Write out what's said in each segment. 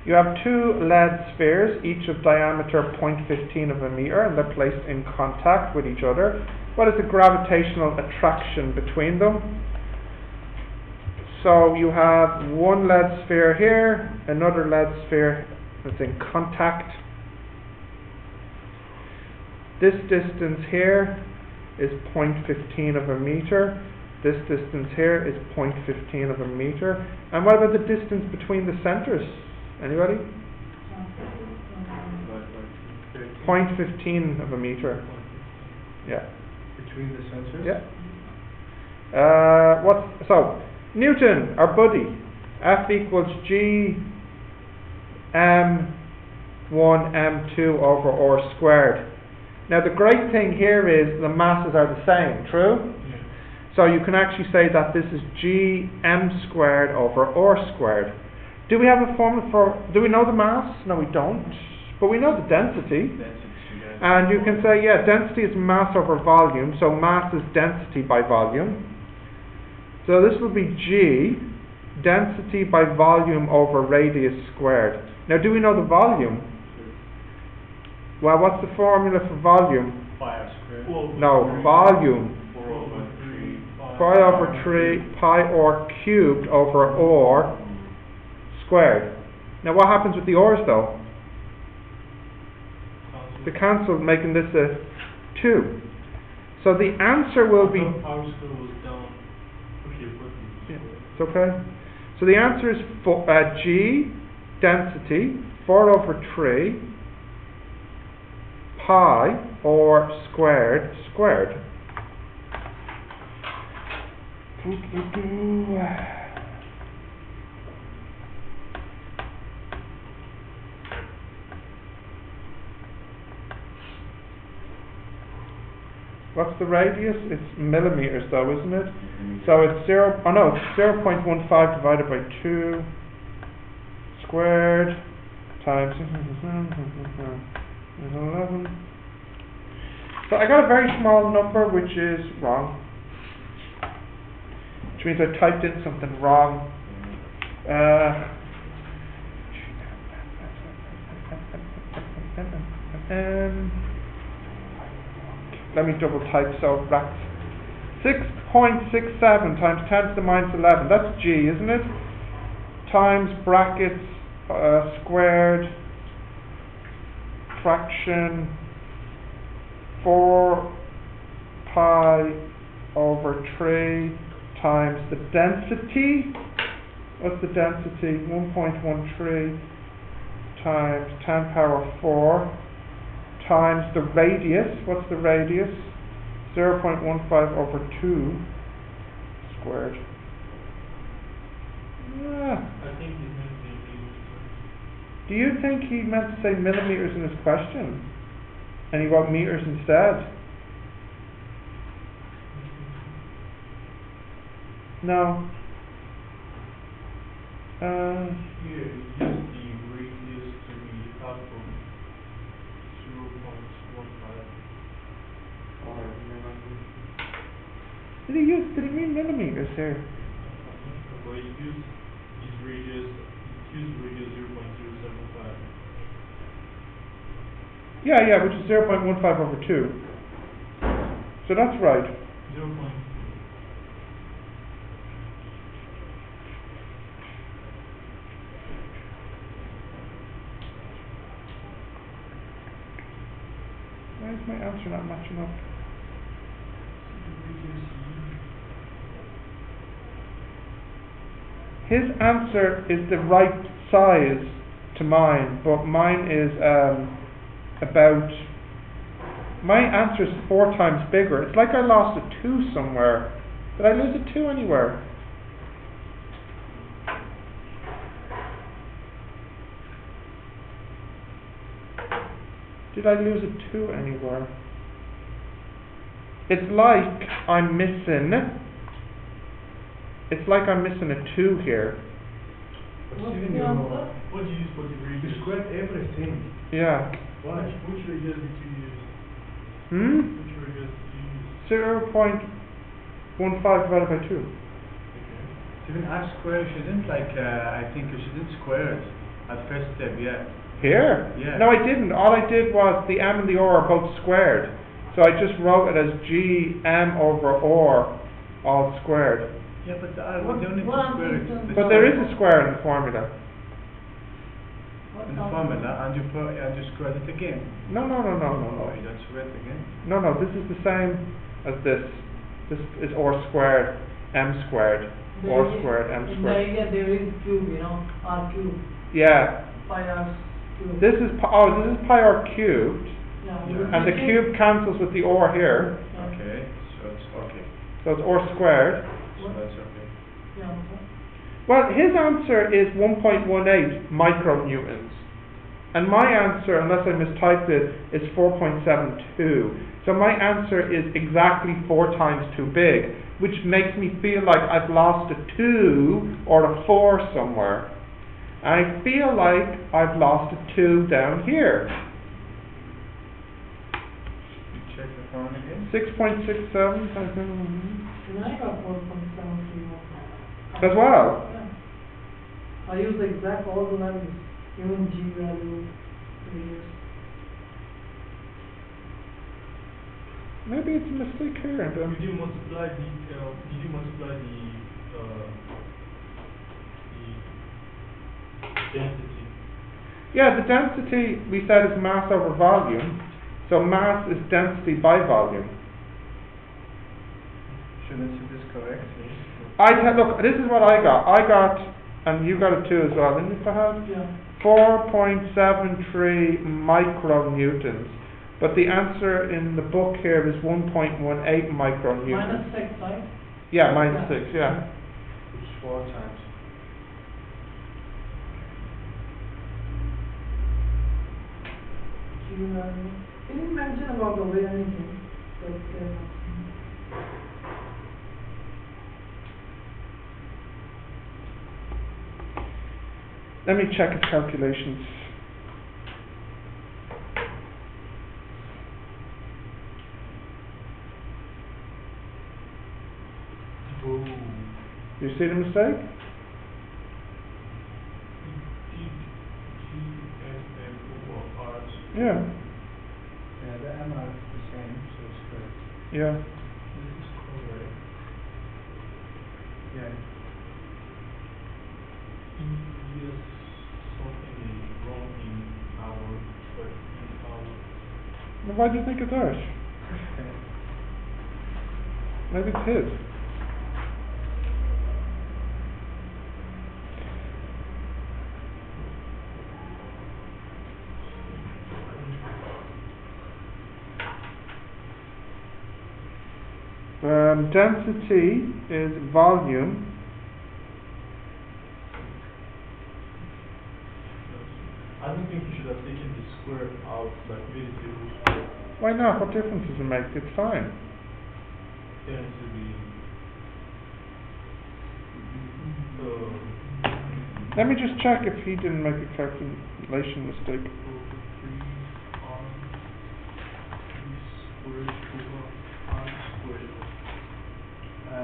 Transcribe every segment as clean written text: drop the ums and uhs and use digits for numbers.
You have two lead spheres, each of diameter 0.15 of a meter, and they're placed in contact with each other. What is the gravitational attraction between them? So you have one lead sphere here, another lead sphere that's in contact. This distance here is 0.15 of a meter. This distance here is 0.15 of a meter. And what about the distance between the centers? Anybody? 0.15 of a meter. Yeah. Between the centers? Yeah. So Newton, our buddy, F equals G m1 m2 over r squared. Now the great thing here is the masses are the same, true? Yeah. So you can actually say that this is G m squared over r squared. Do we have a formula for, do we know the mass? No, we don't. But we know the density. And you can say, yeah, density is mass over volume, so mass is density by volume. So this will be G, density by volume over radius squared. Now do we know the volume? Well, what's the formula for volume? Pi r squared. No, volume. 4 over 3. Pi r cubed over r squared. Now what happens with the r's though? They cancel, making this a 2. So the answer will be... Yeah, it's okay. So the answer is G, density, 4 over 3, pi, or squared. What's the radius? It's millimeters though, isn't it? So it's 0.15 divided by 2 squared times 11. So I got a very small number which is wrong. Which means I typed in something wrong. Let me double type, so that's 6.67 times 10 to the minus 11, that's G, isn't it? Times brackets squared fraction 4 pi over 3 times the density. What's the density? 1.13 times 10 power 4 times the radius. What's the radius? 0.15 over 2 squared. I think he meant to say do you think he meant to say millimeters in his question? And he wrote meters instead? No. Here, use the radius to be half of 0.15. Did he mean millimeters here? But he used his radius, 0.075. Yeah, which is 0.15 over 2. So that's right. 0. Why is my answer not matching up? His answer is the right size to mine, but mine is my answer is 4 times bigger. It's like I lost a 2 somewhere. Did I lose a 2 anywhere? Did I lose a 2 anywhere? It's like I'm missing a 2 here. What do you use for the radius? You squared everything. Yeah. Why? Which radius did you use? Which radius did you use? 0.15 divided by 2. Okay. Even R squared, you shouldn't I think you shouldn't square it. At first step, yeah. Here? Yeah. No, I didn't. All I did was the m and the r are both squared. So I just wrote it as g m over r all squared. Yeah, but we don't need to What square is it. But there is a square in the formula. In the formula, and you square it again. No. Oh, you don't square it again? No, this is the same as this. This is r squared, m squared, r squared, m In the squared. area there is cube, r cube, Yeah. pi r cube. This is pi r cubed, Yeah. and the cube cancels with the r here, Yeah. Okay, so it's okay. so it's r squared. So that's okay. Yeah. Well, his answer is 1.18 micronewtons. And my answer, unless I mistyped it, is 4.72. So my answer is exactly 4 times too big, which makes me feel like I've lost a 2 or a 4 somewhere. And I feel like I've lost a 2 down here. You check the formula again? 6.67 And I got 4.73. as well. Yeah. I use the exact all the values, even g value, radius. Maybe it's a mistake here. And, Did you multiply the density? yeah, the density we said is mass over volume. So mass is density by volume. Shouldn't see this correct? Look, this is what I got, and you got it too as well, didn't you, Fahad? Yeah. 4.73 micronewtons. But the answer in the book here is 1.18 micronewtons. Minus 6, right? Yeah, minus 6, yeah. Which is 4 times. G value. Didn't mention about the weight anything, but Let me check his calculations. Ooh. You see the mistake? Yeah, Yeah, the MR is the same, so it's correct. yeah. This is correct. Yeah. Yes, something is wrong in our, but in our. Well, why do you think it's ours? Maybe it's his. Density is volume. I don't think you should have taken the square out, like made it a whole square. Why not? What difference does it make? It's fine. Then it should be. Let me just check if he didn't make a calculation mistake.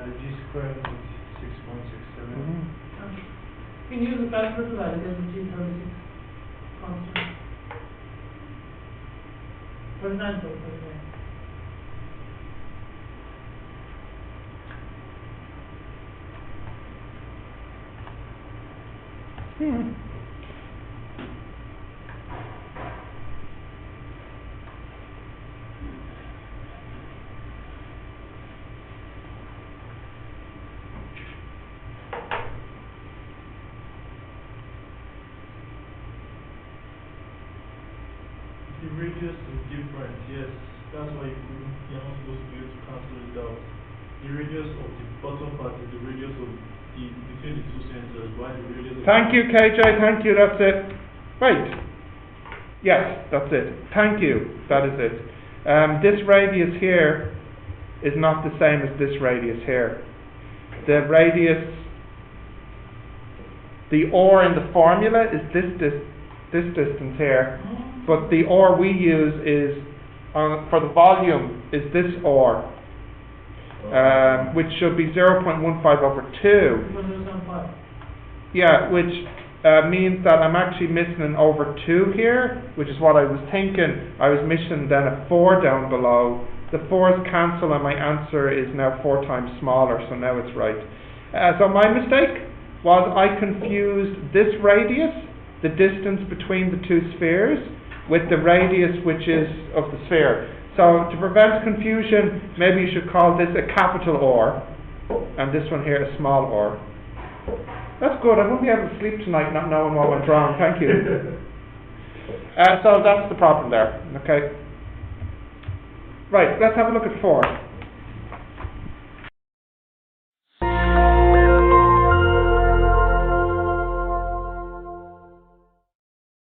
The G squared is 6.67. Mhm. you can use the calculator value, there's a G36 constant. 39. Hmm. The radius is different, yes. That's why you're not supposed to be able to cancel it out. The radius of the bottom part is the radius of between the two centers, while the radius of Thank you, KJ. Thank you. That's it. Wait. Yes, that's it. Thank you. That is it. This radius here is not the same as this radius here. The radius, the r in the formula is this distance here, but the r we use is for the volume is this r, which should be 0.15 over 2. Yeah, which means that I'm actually missing an over 2 here, which is what I was thinking. I was missing then a 4 down below. The 4's cancel and my answer is now 4 times smaller, so now it's right. So my mistake was I confused this radius, the distance between the two spheres, with the radius which is of the sphere. So to prevent confusion, maybe you should call this a capital R, and this one here a small r. That's good. I won't be able to sleep tonight not knowing what went wrong. Thank you. So that's the problem there. Okay. Right, let's have a look at 4.